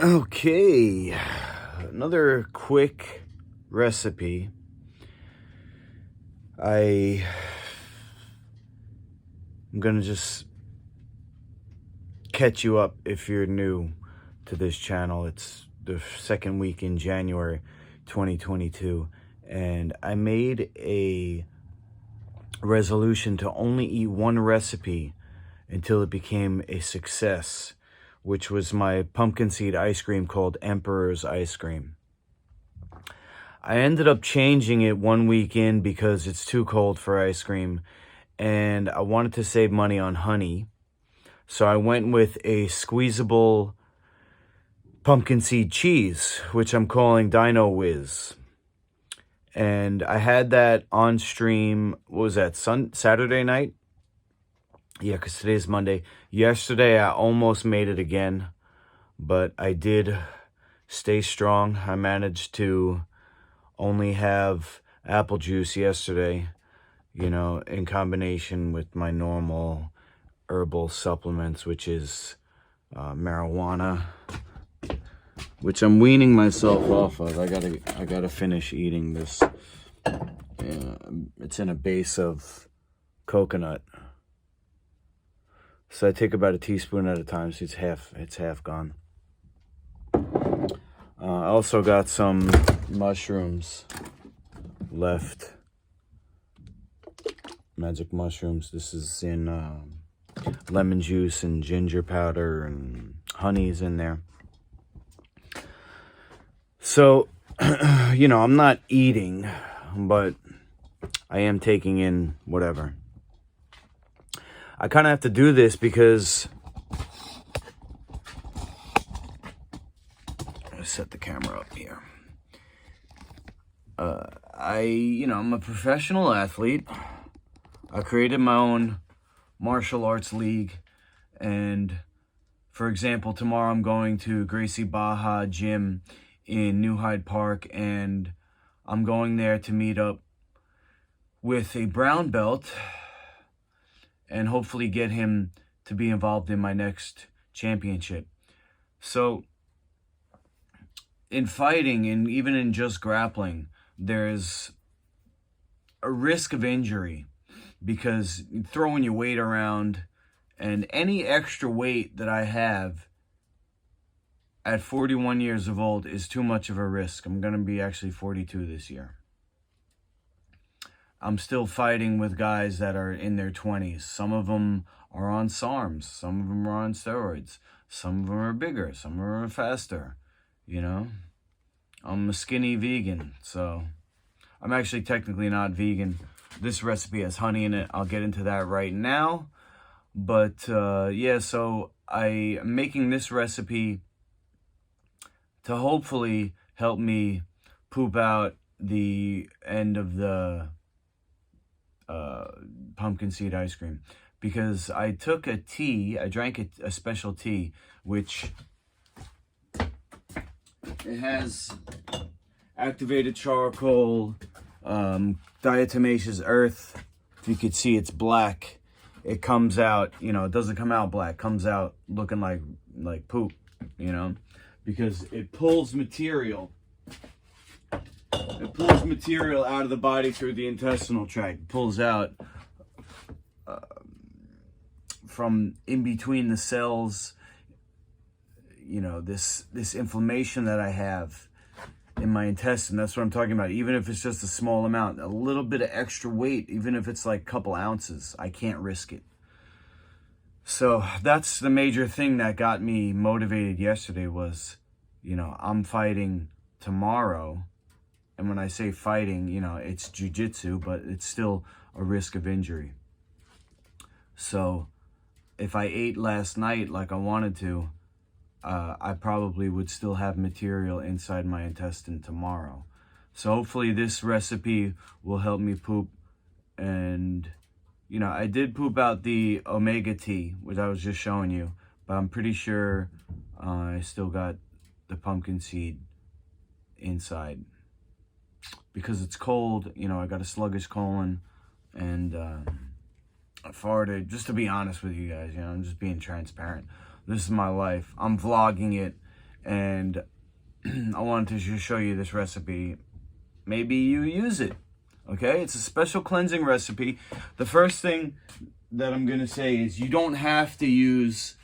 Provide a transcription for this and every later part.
Okay, another quick recipe. I'm gonna just catch you up if you're new to this channel. It's the second week in January 2022, and I made a resolution to only eat one recipe until it became a success, which was my pumpkin seed ice cream called Emperor's Ice Cream. I ended up changing it 1 week in because it's too cold for ice cream, and I wanted to save money on honey. So I went with a squeezable pumpkin seed cheese, which I'm calling Dino Whiz. And I had that on stream, what was that, Saturday night? Yeah, because today's Monday. Yesterday, I almost made it again, but I did stay strong. I managed to only have apple juice yesterday, in combination with my normal herbal supplements, which is marijuana, which I'm weaning myself off of. I gotta finish eating this. It's in a base of coconut, so I take about a teaspoon at a time. So it's half gone. I also got some mushrooms left, magic mushrooms. This is in lemon juice and ginger powder, and honey's in there. So, I'm not eating, but I am taking in whatever. I kind of have to do this because I'll set the camera up here. I'm a professional athlete. I created my own martial arts league, and for example, tomorrow I'm going to Gracie Baja Gym in New Hyde Park, and I'm going there to meet up with a brown belt and hopefully get him to be involved in my next championship. So in fighting, and even in just grappling, there's a risk of injury because throwing your weight around, and any extra weight that I have at 41 years of old is too much of a risk. I'm going to be actually 42 this year. I'm still fighting with guys that are in their 20s. Some of them are on SARMs. Some of them are on steroids. Some of them are bigger. Some of them are faster. I'm a skinny vegan, so I'm actually technically not vegan. This recipe has honey in it. I'll get into that right now. But so I'm making this recipe to hopefully help me poop out the end of the pumpkin seed ice cream, because I took a tea, I drank a special tea, which it has activated charcoal, diatomaceous earth. If you could see, it's black. It comes out, it doesn't come out black, comes out looking like poop, because it pulls material. It pulls material out of the body through the intestinal tract. It pulls out from in between the cells, this inflammation that I have in my intestine. That's what I'm talking about. Even if it's just a small amount, a little bit of extra weight, even if it's like a couple ounces, I can't risk it. So that's the major thing that got me motivated yesterday was, I'm fighting tomorrow. And when I say fighting, it's jiu-jitsu, but it's still a risk of injury. So if I ate last night like I wanted to, I probably would still have material inside my intestine tomorrow. So hopefully this recipe will help me poop. And, I did poop out the omega tea, which I was just showing you, but I'm pretty sure I still got the pumpkin seed inside. Because it's cold, I got a sluggish colon, and I farted. Just to be honest with you guys, I'm just being transparent. This is my life. I'm vlogging it, and I wanted to just show you this recipe. Maybe you use it, okay? It's a special cleansing recipe. The first thing that I'm gonna say is you don't have to use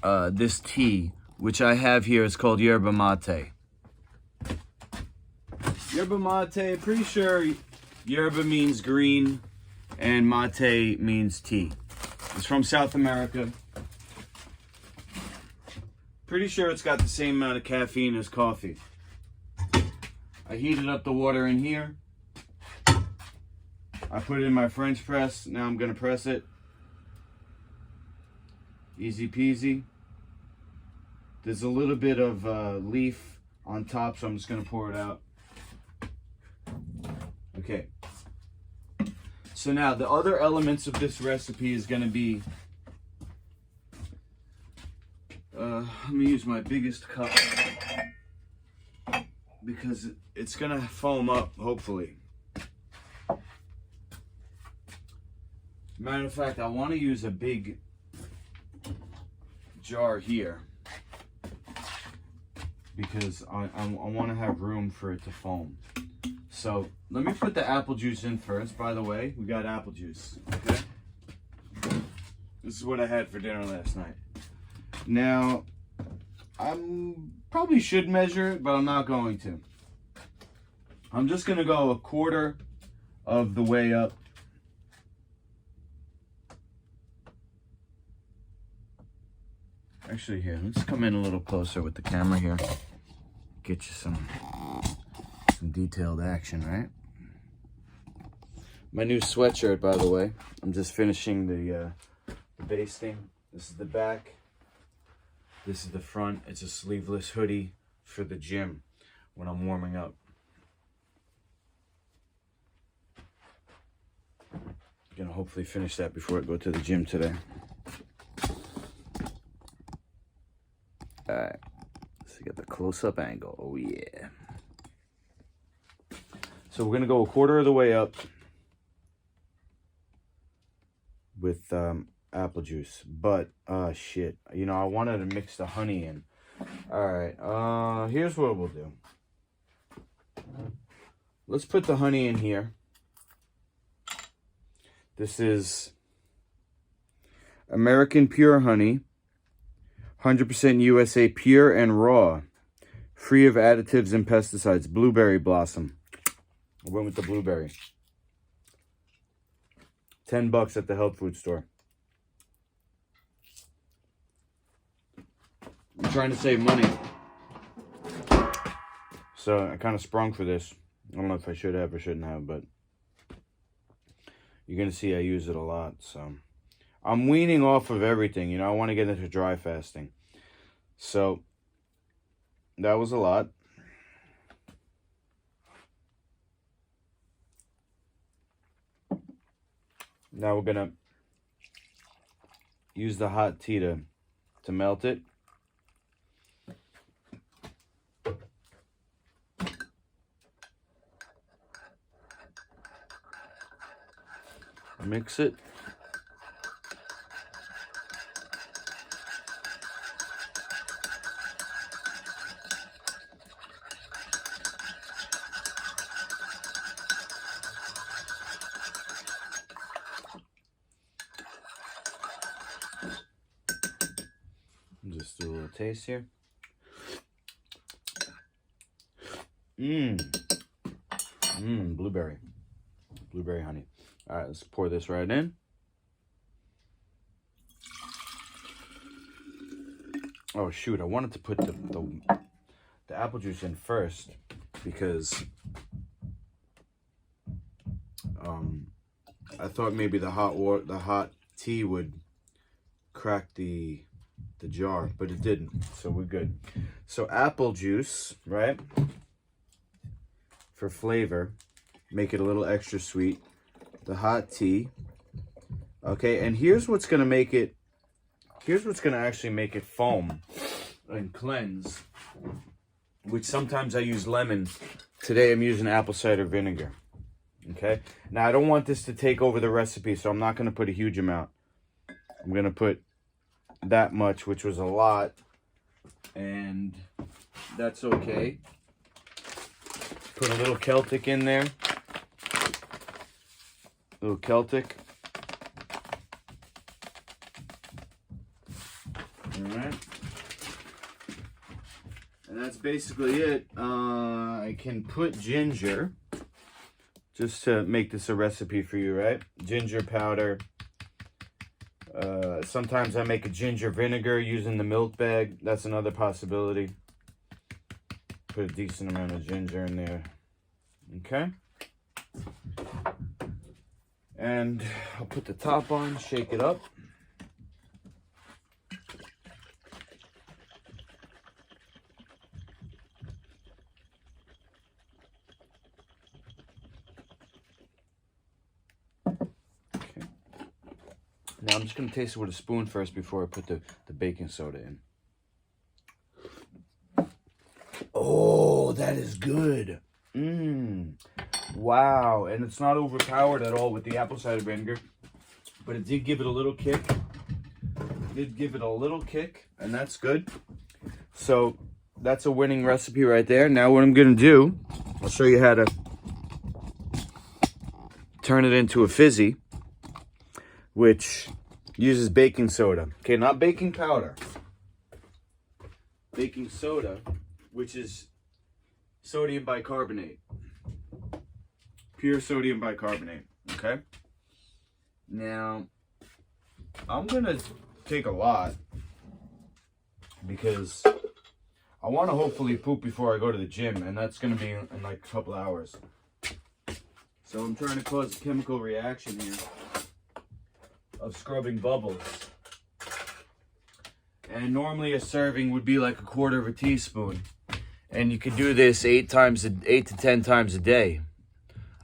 this tea, which I have here. It's called Yerba Mate. Yerba Mate, pretty sure Yerba means green and mate means tea. It's from South America. Pretty sure it's got the same amount of caffeine as coffee. I heated up the water in here. I put it in my French press. Now I'm gonna press it. Easy peasy. There's a little bit of leaf on top, so I'm just gonna pour it out. Okay. So now the other elements of this recipe is gonna be, let me use my biggest cup because it's gonna foam up, hopefully. Matter of fact, I want to use a big jar here because I want to have room for it to foam. So let me put the apple juice in first. By the way, we got apple juice, okay? This is what I had for dinner last night. Now, I probably should measure it, but I'm not going to. I'm just going to go a quarter of the way up. Actually, here, let's come in a little closer with the camera here. Get you some detailed action, right? My new sweatshirt, by the way. I'm just finishing the basting. This is the back. This is the front. It's a sleeveless hoodie for the gym when I'm warming up. Gonna hopefully finish that before I go to the gym today. All right, let's get the close-up angle. Oh yeah. So we're gonna go a quarter of the way up with apple juice, but shit, you know, I wanted to mix the honey in. All right, here's what we'll do. Let's put the honey in here. This is American Pure Honey, 100% USA pure and raw, free of additives and pesticides. Blueberry blossom. I went with the blueberry. $10 at the health food store. I'm trying to save money, so I kind of sprung for this. I don't know if I should have or shouldn't have, but you're gonna see I use it a lot. So I'm weaning off of everything. You know, I want to get into dry fasting. So that was a lot. Now we're gonna use the hot tea to melt it. Mix it. Just do a little taste here. Blueberry. Blueberry honey. All right, let's pour this right in. Oh shoot, I wanted to put the apple juice in first because I thought maybe the hot tea would crack the jar, but it didn't, so we're good. So apple juice, right? For flavor, make it a little extra sweet. The hot tea. Okay, and here's what's gonna make it, here's what's gonna actually make it foam and cleanse, which sometimes I use lemon. Today I'm using apple cider vinegar. Okay, now I don't want this to take over the recipe, so I'm not gonna put a huge amount. I'm gonna put that much, which was a lot, and that's okay. Put a little Celtic in there. A little Celtic. Alright. And that's basically it. I can put ginger, just to make this a recipe for you, right? Ginger powder. Sometimes I make a ginger vinegar using the milk bag. That's another possibility. Put a decent amount of ginger in there. Okay. And I'll put the top on, shake it up. Now I'm just going to taste it with a spoon first before I put the baking soda in. Oh, that is good. Wow. And it's not overpowered at all with the apple cider vinegar. But it did give it a little kick. And that's good. So that's a winning recipe right there. Now what I'm going to do, I'll show you how to turn it into a fizzy, which uses baking soda. Okay, not baking powder. Baking soda, which is sodium bicarbonate. Pure sodium bicarbonate, okay? Now, I'm gonna take a lot because I want to hopefully poop before I go to the gym, and that's gonna be in like a couple hours. So I'm trying to cause a chemical reaction here of scrubbing bubbles. And normally a serving would be like 1/4 of a teaspoon. And you could do this 8 to 10 times a day.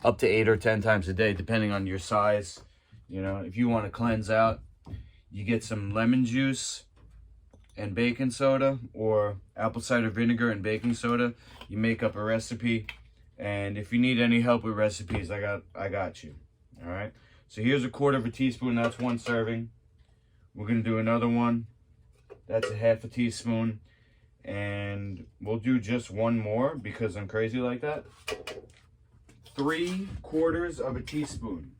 Up to 8 or 10 times a day, depending on your size. You know, if you want to cleanse out, you get some lemon juice and baking soda, or apple cider vinegar and baking soda. You make up a recipe. And if you need any help with recipes, I got you. All right. So here's 1/4 of a teaspoon. That's 1 serving. We're going to do another one. That's 1/2 teaspoon. And we'll do just 1 more because I'm crazy like that. 3/4 of a teaspoon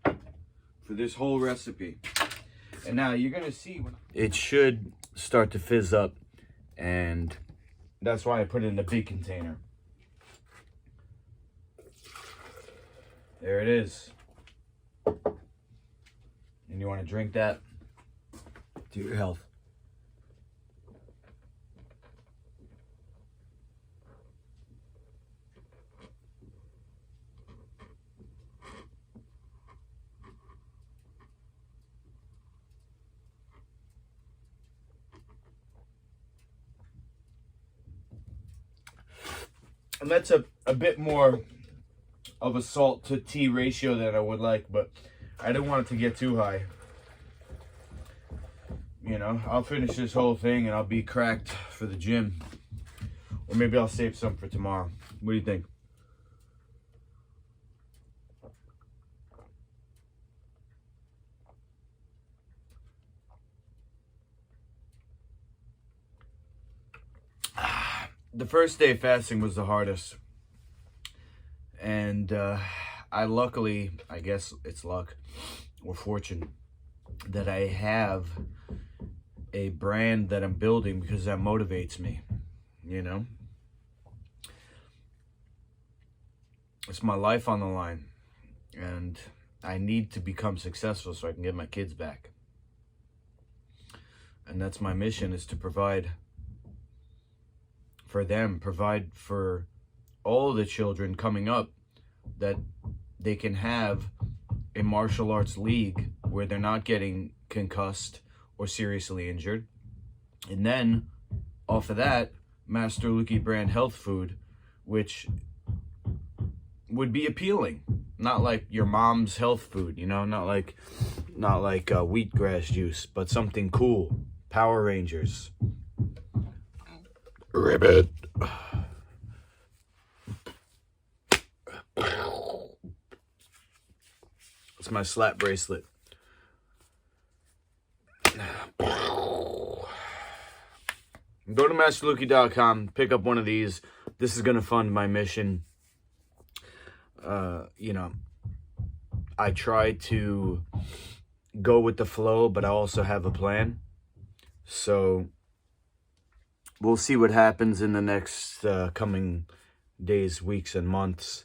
for this whole recipe. And now you're going to see when it should start to fizz up. And that's why I put it in the big container. There it is. And you want to drink that to your health. And that's a bit more of a salt to tea ratio than I would like, but I didn't want it to get too high. You know, I'll finish this whole thing and I'll be cracked for the gym. Or maybe I'll save some for tomorrow. What do you think? The first day of fasting was the hardest. And I luckily, I guess it's luck or fortune, that I have a brand that I'm building because that motivates me, you know? It's my life on the line. And I need to become successful so I can get my kids back. And that's my mission, is to provide for them, provide for all the children coming up, that they can have a martial arts league where they're not getting concussed or seriously injured. And then off of that, Master Luki brand health food, which would be appealing. Not like your mom's health food, you know, not like wheatgrass juice, but something cool. Power Rangers. Ribbit. It's my slap bracelet. Go to masterluki.com, pick up one of these. This is going to fund my mission. You know, I try to go with the flow, but I also have a plan. So we'll see what happens in the next coming days, weeks, and months.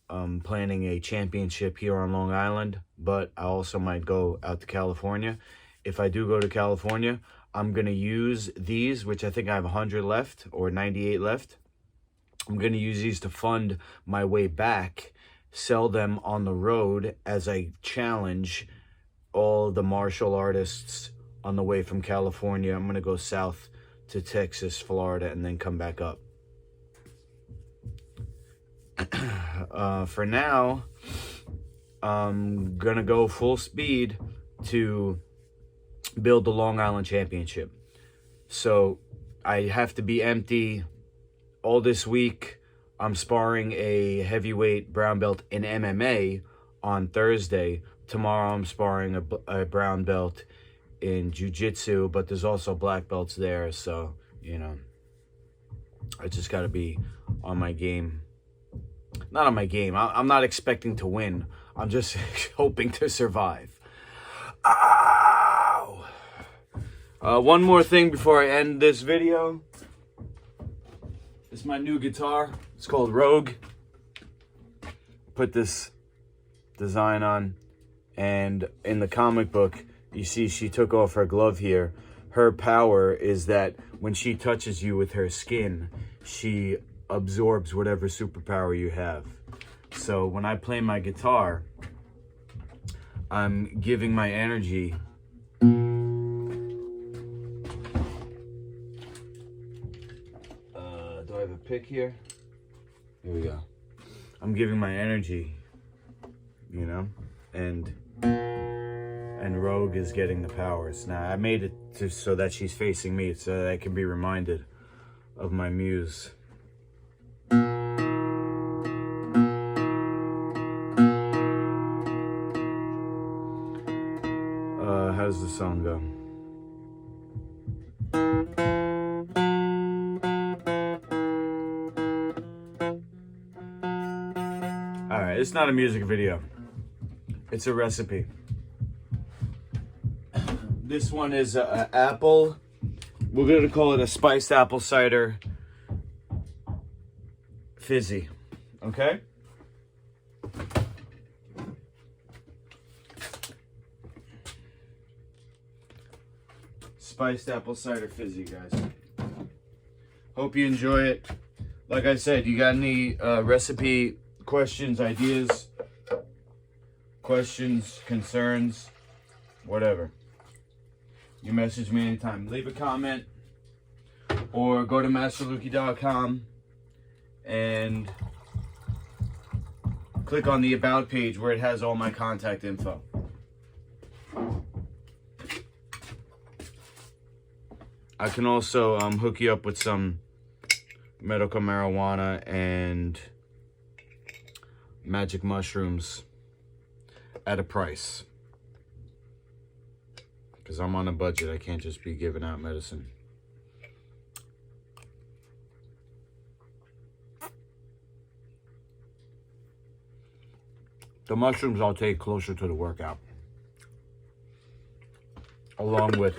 I'm planning a championship here on Long Island, but I also might go out to California. If I do go to California, I'm going to use these, which I think I have 100 left or 98 left. I'm going to use these to fund my way back, sell them on the road as I challenge all the martial artists on the way from California. I'm going to go south to Texas, Florida, and then come back up. For now, I'm going to go full speed to build the Long Island Championship. So I have to be empty all this week. I'm sparring a heavyweight brown belt in MMA on Thursday. Tomorrow I'm sparring a brown belt in jiu-jitsu, but there's also black belts there. So, you know, I just got to be on my game. Not on my game. I'm not expecting to win. I'm just hoping to survive. Ow! One more thing before I end this video. This is my new guitar. It's called Rogue. Put this design on. And in the comic book, you see she took off her glove here. Her power is that when she touches you with her skin, she absorbs whatever superpower you have. So when I play my guitar, I'm giving my energy do I have a pick here? Here we go. I'm giving my energy, you know, and Rogue is getting the powers. Now I made it so that she's facing me, so that I can be reminded of my muse. How does the song go? Alright, it's not a music video. It's a recipe. This one is apple. We're going to call it a spiced apple cider fizzy. Okay? Spiced apple cider fizzy, guys. Hope you enjoy it. Like I said, you got any recipe questions, ideas, questions, concerns, whatever, you message me anytime. Leave a comment or go to masterluki.com and click on the About page where it has all my contact info. I can also hook you up with some medical marijuana and magic mushrooms at a price. Because I'm on a budget. I can't just be giving out medicine. The mushrooms I'll take closer to the workout. Along with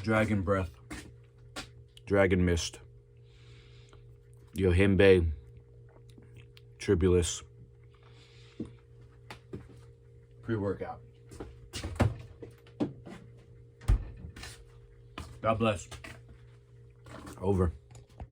Dragon Breath, Dragon Mist, Yohimbe, Tribulus, pre-workout. God bless. Over.